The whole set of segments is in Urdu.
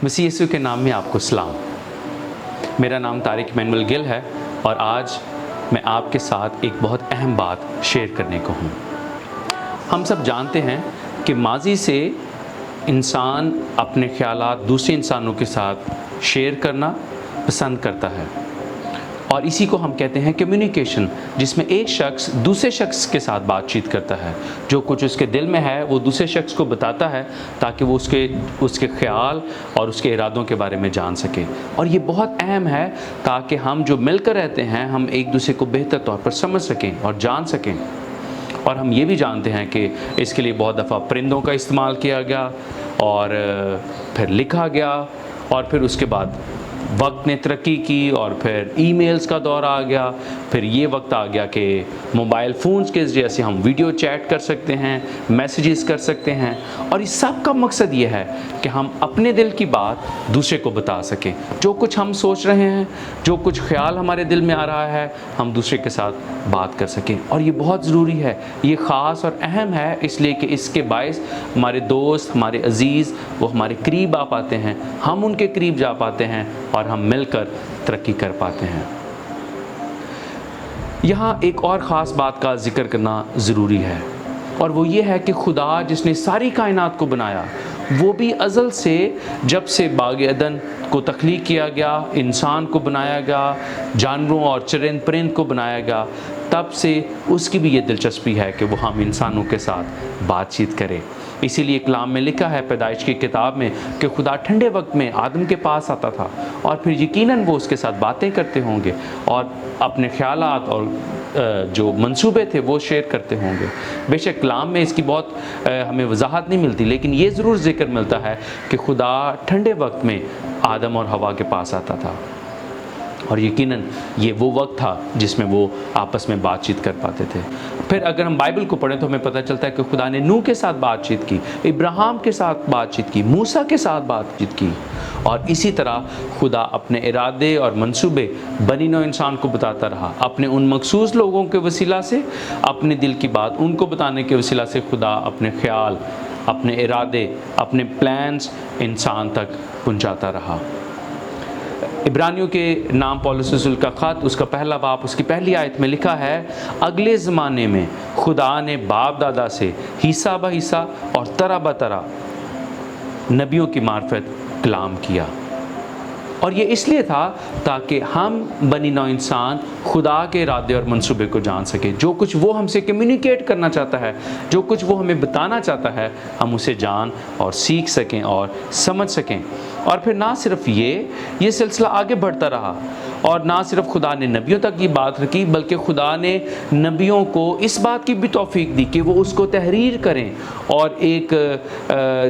مسیح یسوع کے نام میں آپ کو سلام۔ میرا نام طارق ایمینول گل ہے اور آج میں آپ کے ساتھ ایک بہت اہم بات شیئر کرنے کو ہوں۔ ہم سب جانتے ہیں کہ ماضی سے انسان اپنے خیالات دوسرے انسانوں کے ساتھ شیئر کرنا پسند کرتا ہے، اور اسی کو ہم کہتے ہیں کمیونیکیشن، جس میں ایک شخص دوسرے شخص کے ساتھ بات چیت کرتا ہے، جو کچھ اس کے دل میں ہے وہ دوسرے شخص کو بتاتا ہے تاکہ وہ اس کے خیال اور اس کے ارادوں کے بارے میں جان سکے۔ اور یہ بہت اہم ہے تاکہ ہم جو مل کر رہتے ہیں ہم ایک دوسرے کو بہتر طور پر سمجھ سکیں اور جان سکیں۔ اور ہم یہ بھی جانتے ہیں کہ اس کے لیے بہت دفعہ پرندوں کا استعمال کیا گیا اور پھر لکھا گیا، اور پھر اس کے بعد وقت نے ترقی کی اور پھر ای میلز کا دور آ گیا، پھر یہ وقت آ گیا کہ موبائل فونز کے ذریعے سے ہم ویڈیو چیٹ کر سکتے ہیں، میسیجز کر سکتے ہیں، اور اس سب کا مقصد یہ ہے کہ ہم اپنے دل کی بات دوسرے کو بتا سکیں۔ جو کچھ ہم سوچ رہے ہیں، جو کچھ خیال ہمارے دل میں آ رہا ہے، ہم دوسرے کے ساتھ بات کر سکیں۔ اور یہ بہت ضروری ہے، یہ خاص اور اہم ہے، اس لیے کہ اس کے باعث ہمارے دوست، ہمارے عزیز وہ ہمارے قریب آ پاتے ہیں، ہم ان کے قریب جا پاتے ہیں اور ہم مل کر ترقی کر پاتے ہیں۔ یہاں ایک اور خاص بات کا ذکر کرنا ضروری ہے، اور وہ یہ ہے کہ خدا جس نے ساری کائنات کو بنایا، وہ بھی ازل سے جب سے باغ عدن کو تخلیق کیا گیا، انسان کو بنایا گیا، جانوروں اور چرند پرند کو بنایا گیا، تب سے اس کی بھی یہ دلچسپی ہے کہ وہ ہم انسانوں کے ساتھ بات چیت کرے۔ اسی لیے کلام میں لکھا ہے پیدائش کی کتاب میں کہ خدا ٹھنڈے وقت میں آدم کے پاس آتا تھا، اور پھر یقیناً وہ اس کے ساتھ باتیں کرتے ہوں گے اور اپنے خیالات اور جو منصوبے تھے وہ شیئر کرتے ہوں گے۔ بے شک کلام میں اس کی بہت ہمیں وضاحت نہیں ملتی، لیکن یہ ضرور ذکر ملتا ہے کہ خدا ٹھنڈے وقت میں آدم اور حوا کے پاس آتا تھا، اور یقیناً یہ وہ وقت تھا جس میں وہ آپس میں بات چیت کر پاتے تھے۔ پھر اگر ہم بائبل کو پڑھیں تو ہمیں پتہ چلتا ہے کہ خدا نے نوح کے ساتھ بات چیت کی، ابراہیم کے ساتھ بات چیت کی، موسیٰ کے ساتھ بات چیت کی، اور اسی طرح خدا اپنے ارادے اور منصوبے بنی نوع انسان کو بتاتا رہا۔ اپنے ان مخصوص لوگوں کے وسیلہ سے اپنے دل کی بات ان کو بتانے کے وسیلہ سے خدا اپنے خیال، اپنے ارادے، اپنے پلانز انسان تک پہنچاتا رہا۔ عبرانیوں کے نام پولس رسول کا خط، اس کا پہلا باب، اس کی پہلی آیت میں لکھا ہے، اگلے زمانے میں خدا نے باپ دادا سے حصہ بہ حصہ اور طرح بہ طرح نبیوں کی معرفت کلام کیا۔ اور یہ اس لیے تھا تاکہ ہم بنی نوع انسان خدا کے ارادے اور منصوبے کو جان سکیں۔ جو کچھ وہ ہم سے کمیونیکیٹ کرنا چاہتا ہے، جو کچھ وہ ہمیں بتانا چاہتا ہے، ہم اسے جان اور سیکھ سکیں اور سمجھ سکیں۔ اور پھر نہ صرف یہ سلسلہ آگے بڑھتا رہا، اور نہ صرف خدا نے نبیوں تک یہ بات رکھی، بلکہ خدا نے نبیوں کو اس بات کی بھی توفیق دی کہ وہ اس کو تحریر کریں، اور ایک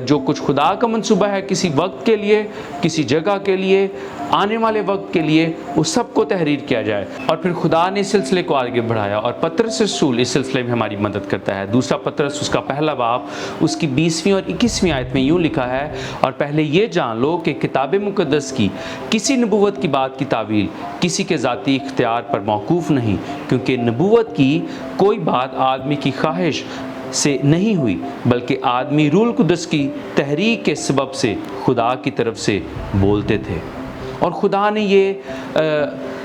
جو کچھ خدا کا منصوبہ ہے کسی وقت کے لیے، کسی جگہ کے لیے، آنے والے وقت کے لیے، اس سب کو تحریر کیا جائے۔ اور پھر خدا نے اس سلسلے کو آگے بڑھایا، اور پطرس رسول اس سلسلے میں ہماری مدد کرتا ہے۔ دوسرا پطرس اس کا پہلا باب، اس کی 20ویں اور 21ویں آیت میں یوں لکھا ہے، اور پہلے یہ جان لو کہ کتاب مقدس کی کسی نبوت کی بات کی تعویل کسی کے ذاتی اختیار پر موقوف نہیں، کیونکہ نبوت کی کوئی بات آدمی کی خواہش سے نہیں ہوئی، بلکہ آدمی روح القدس کی تحریک کے سبب سے خدا کی طرف سے بولتے تھے۔ اور خدا نے یہ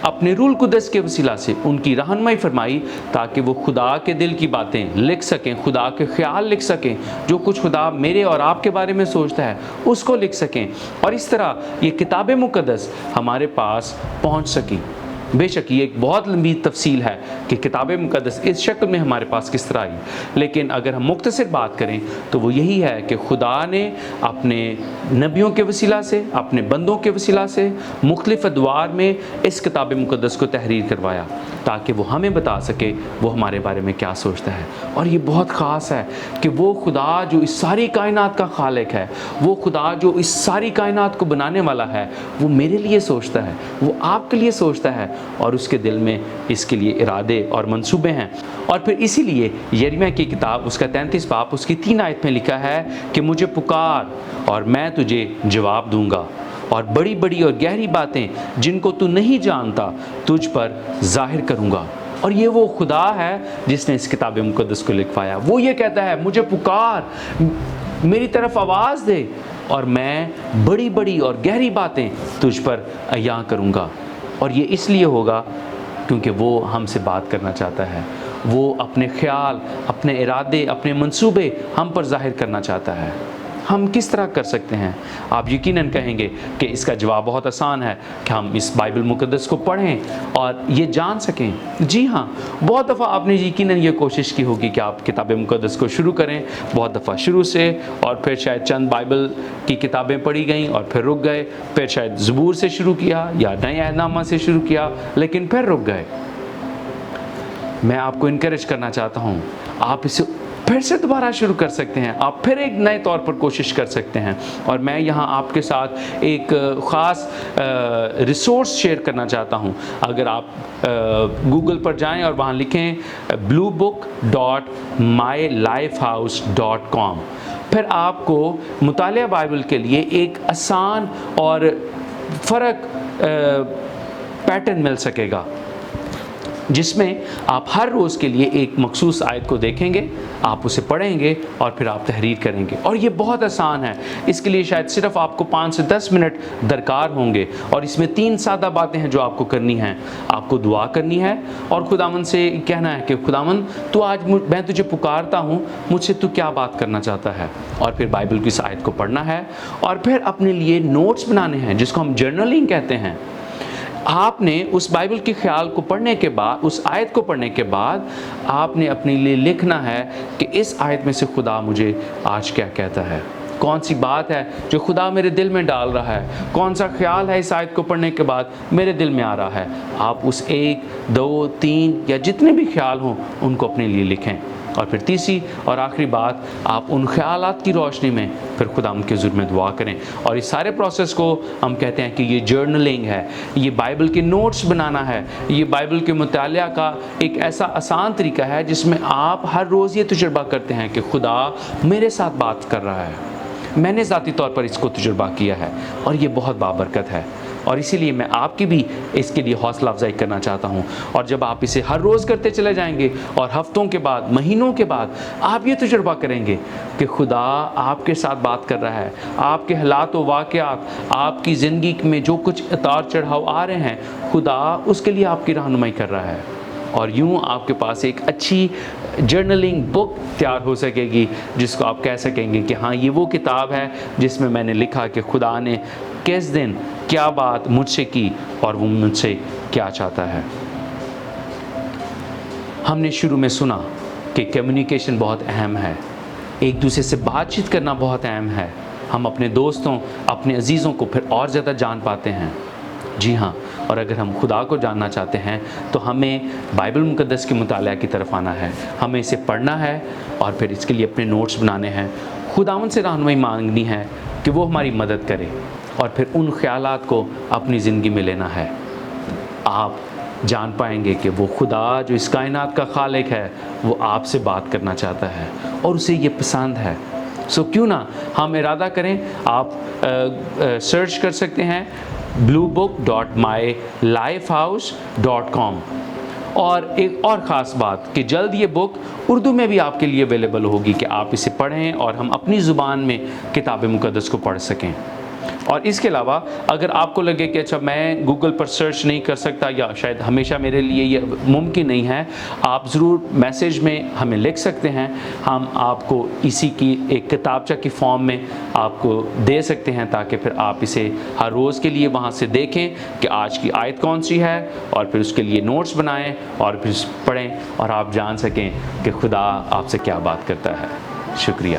اپنے روح القدس کے وسیلہ سے ان کی رہنمائی فرمائی تاکہ وہ خدا کے دل کی باتیں لکھ سکیں، خدا کے خیال لکھ سکیں، جو کچھ خدا میرے اور آپ کے بارے میں سوچتا ہے اس کو لکھ سکیں، اور اس طرح یہ کتاب مقدس ہمارے پاس پہنچ سکی۔ بے شک یہ ایک بہت لمبی تفصیل ہے کہ کتاب مقدس اس شکل میں ہمارے پاس کس طرح آئی، لیکن اگر ہم مختصر بات کریں تو وہ یہی ہے کہ خدا نے اپنے نبیوں کے وسیلہ سے، اپنے بندوں کے وسیلہ سے مختلف ادوار میں اس کتاب مقدس کو تحریر کروایا تاکہ وہ ہمیں بتا سکے وہ ہمارے بارے میں کیا سوچتا ہے۔ اور یہ بہت خاص ہے کہ وہ خدا جو اس ساری کائنات کا خالق ہے، وہ خدا جو اس ساری کائنات کو بنانے والا ہے، وہ میرے لیے سوچتا ہے، وہ آپ کے لیے سوچتا ہے، اور اس کے دل میں اس کے لیے ارادے اور منصوبے ہیں۔ اور پھر اسی لیے یرمیہ کی کتاب، اس کا 33 باب، اس کی 3 آیت میں لکھا ہے کہ مجھے پکار اور میں تجھے جواب دوں گا، اور بڑی بڑی اور گہری باتیں جن کو تو نہیں جانتا تجھ پر ظاہر کروں گا۔ اور یہ وہ خدا ہے جس نے اس کتاب مقدس کو لکھوایا۔ وہ یہ کہتا ہے، مجھے پکار، میری طرف آواز دے، اور میں بڑی بڑی اور گہری باتیں تجھ پر عیاں کروں گا۔ اور یہ اس لیے ہوگا کیونکہ وہ ہم سے بات کرنا چاہتا ہے، وہ اپنے خیال، اپنے ارادے، اپنے منصوبے ہم پر ظاہر کرنا چاہتا ہے۔ ہم کس طرح کر سکتے ہیں؟ آپ یقیناً کہیں گے کہ اس کا جواب بہت آسان ہے کہ ہم اس بائبل مقدس کو پڑھیں اور یہ جان سکیں۔ جی ہاں، بہت دفعہ آپ نے یقیناً یہ کوشش کی ہوگی کہ آپ کتاب مقدس کو شروع کریں، بہت دفعہ شروع سے، اور پھر شاید چند بائبل کی کتابیں پڑھی گئیں اور پھر رک گئے، پھر شاید زبور سے شروع کیا یا نئے عہد نامہ سے شروع کیا لیکن پھر رک گئے۔ میں آپ کو انکریج کرنا چاہتا ہوں، آپ اسے پھر سے دوبارہ شروع کر سکتے ہیں، آپ پھر ایک نئے طور پر کوشش کر سکتے ہیں۔ اور میں یہاں آپ کے ساتھ ایک خاص ریسورس شیئر کرنا چاہتا ہوں۔ اگر آپ گوگل پر جائیں اور وہاں لکھیں bluebook.mylifehouse.com، پھر آپ کو مطالعہ بائبل کے لیے ایک آسان اور فرق پیٹرن مل سکے گا، جس میں آپ ہر روز کے لیے ایک مخصوص آیت کو دیکھیں گے، آپ اسے پڑھیں گے اور پھر آپ تحریر کریں گے۔ اور یہ بہت آسان ہے، اس کے لیے شاید صرف آپ کو 5 سے 10 منٹ درکار ہوں گے، اور اس میں 3 سادہ باتیں ہیں جو آپ کو کرنی ہیں۔ آپ کو دعا کرنی ہے اور خداوند سے کہنا ہے کہ خداوند تو آج میں تجھے پکارتا ہوں، مجھ سے تو کیا بات کرنا چاہتا ہے، اور پھر بائبل کی اس آیت کو پڑھنا ہے، اور پھر اپنے لیے نوٹس بنانے ہیں جس کو ہم جرنلنگ کہتے ہیں۔ آپ نے اس بائبل کے خیال کو پڑھنے کے بعد، اس آیت کو پڑھنے کے بعد، آپ نے اپنے لیے لکھنا ہے کہ اس آیت میں سے خدا مجھے آج کیا کہتا ہے، کون سی بات ہے جو خدا میرے دل میں ڈال رہا ہے، کون سا خیال ہے اس آیت کو پڑھنے کے بعد میرے دل میں آ رہا ہے۔ آپ اس 1، 2، 3 یا جتنے بھی خیال ہوں ان کو اپنے لیے لکھیں، اور پھر تیسری اور آخری بات، آپ ان خیالات کی روشنی میں پھر خدا ان کے حضور میں دعا کریں۔ اور اس سارے پروسیس کو ہم کہتے ہیں کہ یہ جرنلنگ ہے، یہ بائبل کے نوٹس بنانا ہے، یہ بائبل کے مطالعہ کا ایک ایسا آسان طریقہ ہے جس میں آپ ہر روز یہ تجربہ کرتے ہیں کہ خدا میرے ساتھ بات کر رہا ہے، میں نے ذاتی طور پر اس کو تجربہ کیا ہے، اور یہ بہت بابرکت ہے۔ اور اسی لیے میں آپ کی بھی اس کے لیے حوصلہ افزائی کرنا چاہتا ہوں، اور جب آپ اسے ہر روز کرتے چلے جائیں گے اور ہفتوں کے بعد، مہینوں کے بعد آپ یہ تجربہ کریں گے کہ خدا آپ کے ساتھ بات کر رہا ہے، آپ کے حالات و واقعات، آپ کی زندگی میں جو کچھ اتار چڑھاؤ آ رہے ہیں، خدا اس کے لیے آپ کی رہنمائی کر رہا ہے، اور یوں آپ کے پاس ایک اچھی جرنلنگ بک تیار ہو سکے گی جس کو آپ کہہ سکیں گے کہ ہاں یہ وہ کتاب ہے جس میں میں نے لکھا کہ خدا نے کس دن کیا بات مجھ سے کی اور وہ مجھ سے کیا چاہتا ہے۔ ہم نے شروع میں سنا کہ کمیونیکیشن بہت اہم ہے، ایک دوسرے سے بات چیت کرنا بہت اہم ہے، ہم اپنے دوستوں، اپنے عزیزوں کو پھر اور زیادہ جان پاتے ہیں۔ جی ہاں، اور اگر ہم خدا کو جاننا چاہتے ہیں تو ہمیں بائبل مقدس کے مطالعہ کی طرف آنا ہے، ہمیں اسے پڑھنا ہے اور پھر اس کے لیے اپنے نوٹس بنانے ہیں، خداوند سے رہنمائی مانگنی ہے کہ وہ ہماری مدد کرے، اور پھر ان خیالات کو اپنی زندگی میں لینا ہے۔ آپ جان پائیں گے کہ وہ خدا جو اس کائنات کا خالق ہے وہ آپ سے بات کرنا چاہتا ہے اور اسے یہ پسند ہے۔ سو کیوں نہ ہم ارادہ کریں، آپ سرچ کر سکتے ہیں bluebook.mylifehouse.com۔ اور ایک اور خاص بات کہ جلد یہ بک اردو میں بھی آپ کے لیے اویلیبل ہوگی کہ آپ اسے پڑھیں اور ہم اپنی زبان میں کتاب مقدس کو پڑھ سکیں۔ اور اس کے علاوہ اگر آپ کو لگے کہ اچھا میں گوگل پر سرچ نہیں کر سکتا یا شاید ہمیشہ میرے لیے یہ ممکن نہیں ہے، آپ ضرور میسیج میں ہمیں لکھ سکتے ہیں، ہم آپ کو اسی کی ایک کتابچہ کی فارم میں آپ کو دے سکتے ہیں تاکہ پھر آپ اسے ہر روز کے لیے وہاں سے دیکھیں کہ آج کی آیت کون سی ہے، اور پھر اس کے لیے نوٹس بنائیں اور پھر پڑھیں اور آپ جان سکیں کہ خدا آپ سے کیا بات کرتا ہے۔ شکریہ۔